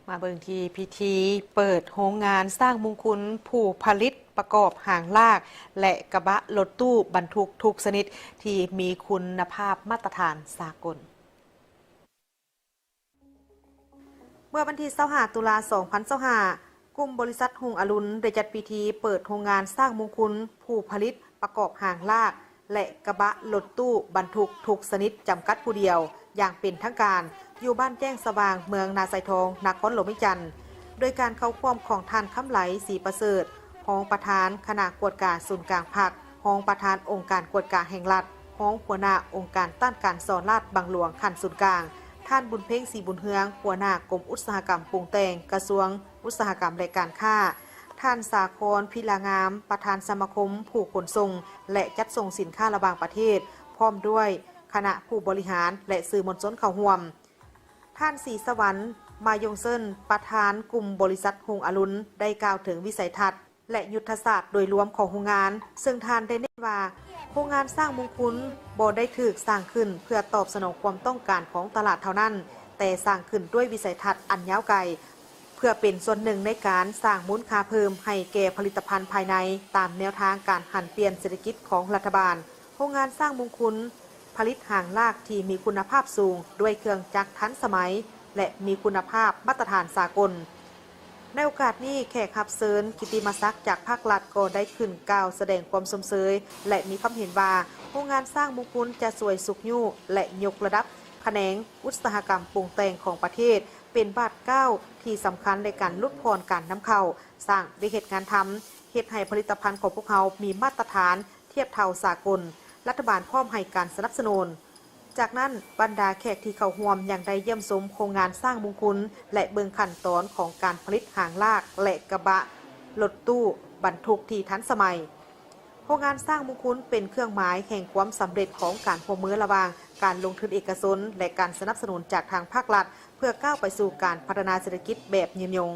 มาเบิ่งที่พิธีเปิดโรงงานสร้างมงคลผู้ผลิตประกอบหางลากและกระบะรถตู้บรรทุกทุกชนิดที่มีคุณภาพมาตรฐานสากลเมื่อวันที่25ตุลา2025กลุ่มบริษัทหุงอรุณได้จัดพิธีเปิดโรงงานสร้างมงคลผู้ผลิตประกอบหางลากและกระบะรถตู้บรรทุกทุกชนิดจำกัดผู้เดียวอย่างเป็นทางการอยู่บ้านแจ้งสว่างเมืองนาไซทองนครหลวงวิจันทร์โดยการเข้าควบของท่านคำไหลศรีประเสริฐรองประธานคณะกวดการศูนย์กลางภาครองประธานองค์การกวดการแห่งรัฐรองหัวหน้าองค์การต้านการสอนลาดบางหลวงขันศูนย์กลางท่านบุญเพ่งศรีบุญเฮืองหัวหน้ากรมอุตสาหกรรมปรุงแต่งกระทรวงอุตสาหกรรมและการค้าท่านสาครพิลางามประธานสมาคมผู้ขนส่งและจัดส่งสินค้าระหว่างประเทศพร้อมด้วยคณะผู้บริหารและสื่อมวลชนเข้าร่วมท่านศรีสวรรค์มายงเซินประธานกลุ่มบริษัทหุงอรุณได้กล่าวถึงวิสัยทัศน์และยุทธศาสตร์โดยรวมของโรงงานซึ่งท่านได้เน้นว่าโรงงานสร้างมงคลบ่ได้ถูกสร้างขึ้นเพื่อตอบสนองความต้องการของตลาดเท่านั้นแต่สร้างขึ้นด้วยวิสัยทัศน์อันยาวไกลเพื่อเป็นส่วนหนึ่งในการสร้างมูลค่าเพิ่มให้แก่ผลิตภัณฑ์ภายในตามแนวทางการหันเปลี่ยนเศรษฐกิจของรัฐบาลโรงงานสร้างมงคลผลิตหางลากที่มีคุณภาพสูงด้วยเครื่องจักรทันสมัยและมีคุณภาพมาตรฐานสากลในโอกาสนี้แขกรับเชิญกิติมศักดิ์จากภาครัฐก็ได้ขึ้นกล่าวแสดงความสมเสยและมีความเห็นว่าโรงงานสร้างมงคลจะสวยสุขยู่และยกระดับแขนงอุตสาหกรรมปรุงแต่งของประเทศเป็นบาทเก้าที่สำคัญในการลดพรการนำเข้าสร้างได้เหตุงานทำเหตุให้ผลิตภัณฑ์ของพวกเขามีมาตรฐานเทียบเท่าสากลรัฐบาลพร้อมให้การสนับสนุนจากนั้นบรรดาแขกที่เข้าร่วมยังได้เยี่ยมชมโครงงานสร้างมงคลและเบิ่งขั้นตอนของการผลิตหางลากและกระบะรถตู้บรรทุกที่ทันสมัยโครงงานสร้างมงคลเป็นเครื่องหมายแห่งความสำเร็จของการร่วมมือระหว่างการลงทุนเอกชนและการสนับสนุนจากทางภาครัฐเพื่อก้าวไปสู่การพัฒนาเศรษฐกิจแบบยืนยง